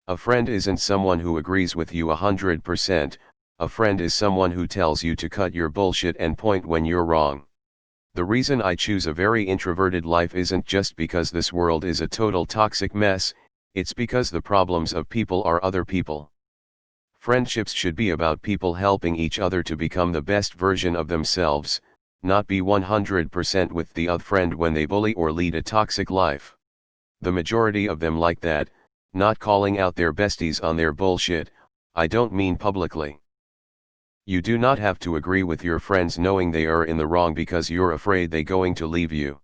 A friend isn't someone who agrees with you 100%, a friend is someone who tells you to cut your bullshit and point when you're wrong. The reason I choose a very introverted life isn't just because this world is a total toxic mess, it's because the problems of people are other people. Friendships should be about people helping each other to become the best version of themselves, not be 100% with the other friend when they bully or lead a toxic life. The majority of them like that, not calling out their besties on their bullshit. I don't mean publicly. You do not have to agree with your friends knowing they are in the wrong because you're afraid they're going to leave you.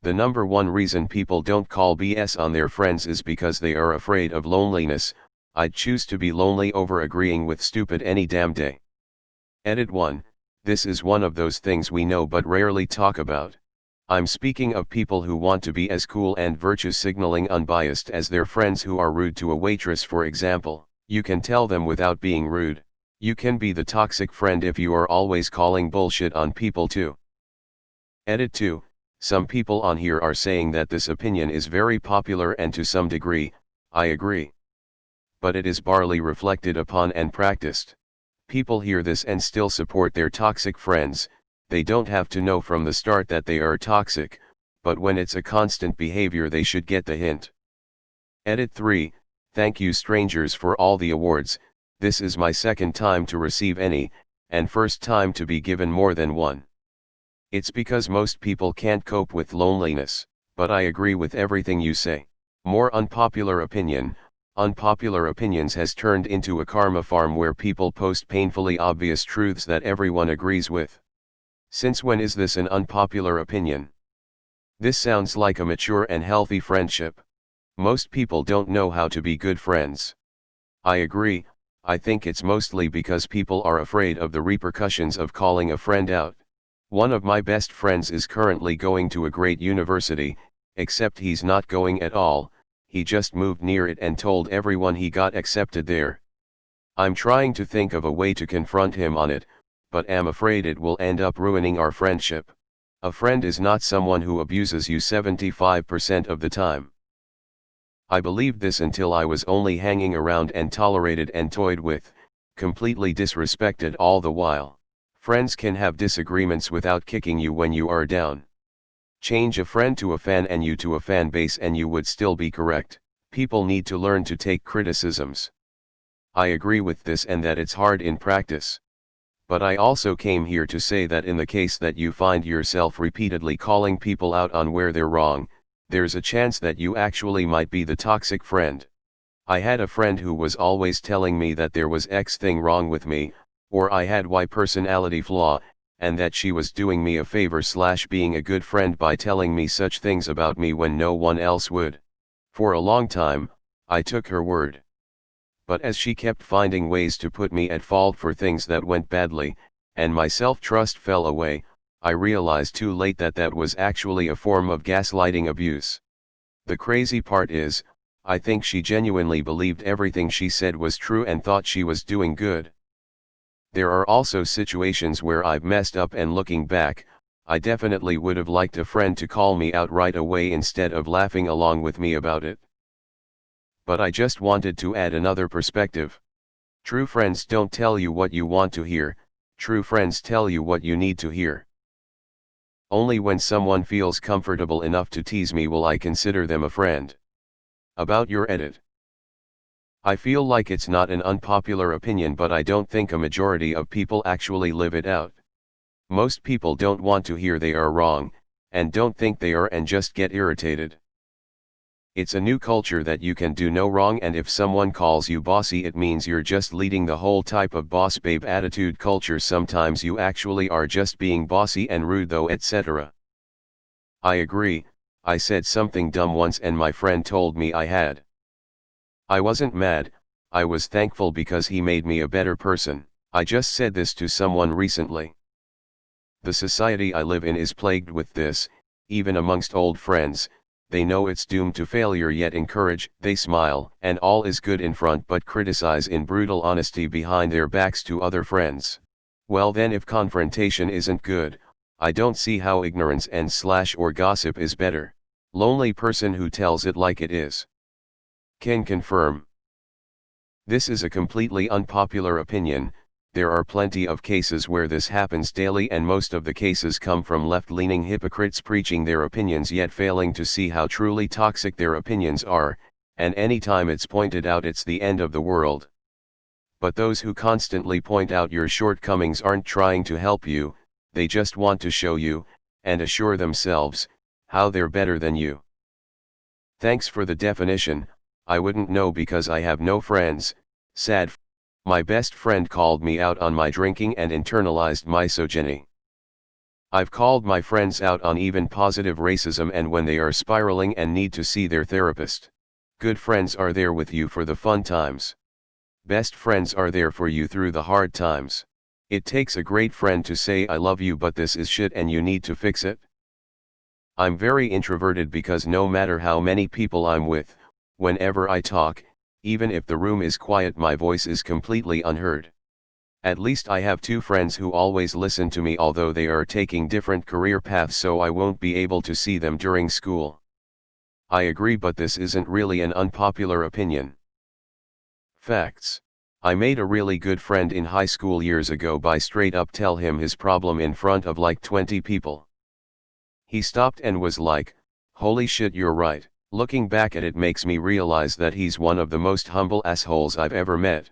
The number one reason people don't call BS on their friends is because they are afraid of loneliness. I'd choose to be lonely over agreeing with stupid any damn day. Edit 1. This is one of those things we know but rarely talk about. I'm speaking of people who want to be as cool and virtue signaling unbiased as their friends who are rude to a waitress, for example. You can tell them without being rude. You can be the toxic friend if you are always calling bullshit on people too. Edit 2. Some people on here are saying that this opinion is very popular, and to some degree, I agree. But it is barely reflected upon and practiced. People hear this and still support their toxic friends. They don't have to know from the start that they are toxic, but when it's a constant behavior they should get the hint. Edit 3. Thank you strangers for all the awards. This is my second time to receive any, and first time to be given more than one. It's because most people can't cope with loneliness, but I agree with everything you say. More unpopular opinion. Unpopular Opinions has turned into a karma farm where people post painfully obvious truths that everyone agrees with. Since when is this an unpopular opinion? This sounds like a mature and healthy friendship. Most people don't know how to be good friends. I agree. I think it's mostly because people are afraid of the repercussions of calling a friend out. One of my best friends is currently going to a great university, except he's not going at all. He just moved near it and told everyone he got accepted there. I'm trying to think of a way to confront him on it, but am afraid it will end up ruining our friendship. A friend is not someone who abuses you 75% of the time. I believed this until I was only hanging around and tolerated and toyed with, completely disrespected all the while. Friends can have disagreements without kicking you when you are down. Change a friend to a fan and you to a fan base and you would still be correct. People need to learn to take criticisms. I agree with this and that it's hard in practice. But I also came here to say that in the case that you find yourself repeatedly calling people out on where they're wrong, there's a chance that you actually might be the toxic friend. I had a friend who was always telling me that there was X thing wrong with me, or I had Y personality flaw, and that she was doing me a favor / being a good friend by telling me such things about me when no one else would. For a long time, I took her word. But as she kept finding ways to put me at fault for things that went badly, and my self-trust fell away, I realized too late that that was actually a form of gaslighting abuse. The crazy part is, I think she genuinely believed everything she said was true and thought she was doing good. There are also situations where I've messed up, and looking back, I definitely would have liked a friend to call me out right away instead of laughing along with me about it. But I just wanted to add another perspective. True friends don't tell you what you want to hear, true friends tell you what you need to hear. Only when someone feels comfortable enough to tease me will I consider them a friend. About your edit. I feel like it's not an unpopular opinion, but I don't think a majority of people actually live it out. Most people don't want to hear they are wrong, and don't think they are, and just get irritated. It's a new culture that you can do no wrong, and if someone calls you bossy it means you're just leading the whole type of boss babe attitude culture. Sometimes you actually are just being bossy and rude though, etc. I agree. I said something dumb once and my friend told me I had. I wasn't mad, I was thankful because he made me a better person. I just said this to someone recently. The society I live in is plagued with this, even amongst old friends. They know it's doomed to failure yet encourage, they smile, and all is good in front but criticize in brutal honesty behind their backs to other friends. Well then, if confrontation isn't good, I don't see how ignorance and / or gossip is better. Lonely person who tells it like it is. Can confirm. This is a completely unpopular opinion. There are plenty of cases where this happens daily, and most of the cases come from left-leaning hypocrites preaching their opinions yet failing to see how truly toxic their opinions are, and anytime it's pointed out it's the end of the world. But those who constantly point out your shortcomings aren't trying to help you, they just want to show you, and assure themselves, how they're better than you. Thanks for the definition. I wouldn't know because I have no friends. Sad. My best friend called me out on my drinking and internalized misogyny. I've called my friends out on even positive racism and when they are spiraling and need to see their therapist. Good friends are there with you for the fun times. Best friends are there for you through the hard times. It takes a great friend to say I love you but this is shit and you need to fix it. I'm very introverted because no matter how many people I'm with, whenever I talk, even if the room is quiet my voice is completely unheard. At least I have two friends who always listen to me although they are taking different career paths so I won't be able to see them during school. I agree but this isn't really an unpopular opinion. Facts. I made a really good friend in high school years ago by straight up tell him his problem in front of like 20 people. He stopped and was like, "Holy shit, you're right." Looking back at it makes me realize that he's one of the most humble assholes I've ever met.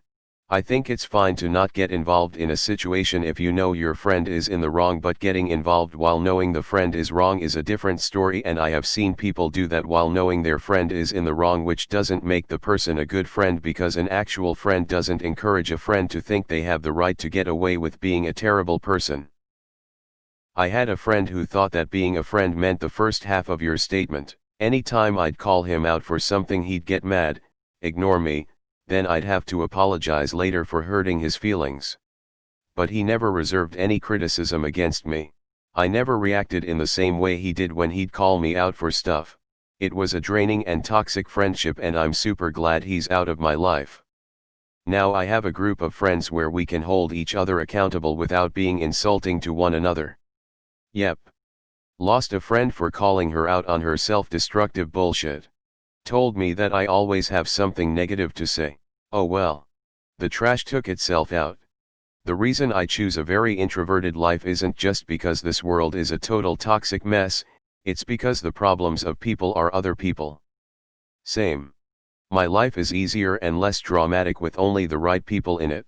I think it's fine to not get involved in a situation if you know your friend is in the wrong, but getting involved while knowing the friend is wrong is a different story, and I have seen people do that while knowing their friend is in the wrong, which doesn't make the person a good friend because an actual friend doesn't encourage a friend to think they have the right to get away with being a terrible person. I had a friend who thought that being a friend meant the first half of your statement. Anytime I'd call him out for something he'd get mad, ignore me, then I'd have to apologize later for hurting his feelings. But he never reserved any criticism against me. I never reacted in the same way he did when he'd call me out for stuff. It was a draining and toxic friendship and I'm super glad he's out of my life. Now I have a group of friends where we can hold each other accountable without being insulting to one another. Yep. Lost a friend for calling her out on her self-destructive bullshit. Told me that I always have something negative to say. Oh well. The trash took itself out. The reason I choose a very introverted life isn't just because this world is a total toxic mess, it's because the problems of people are other people. Same. My life is easier and less dramatic with only the right people in it.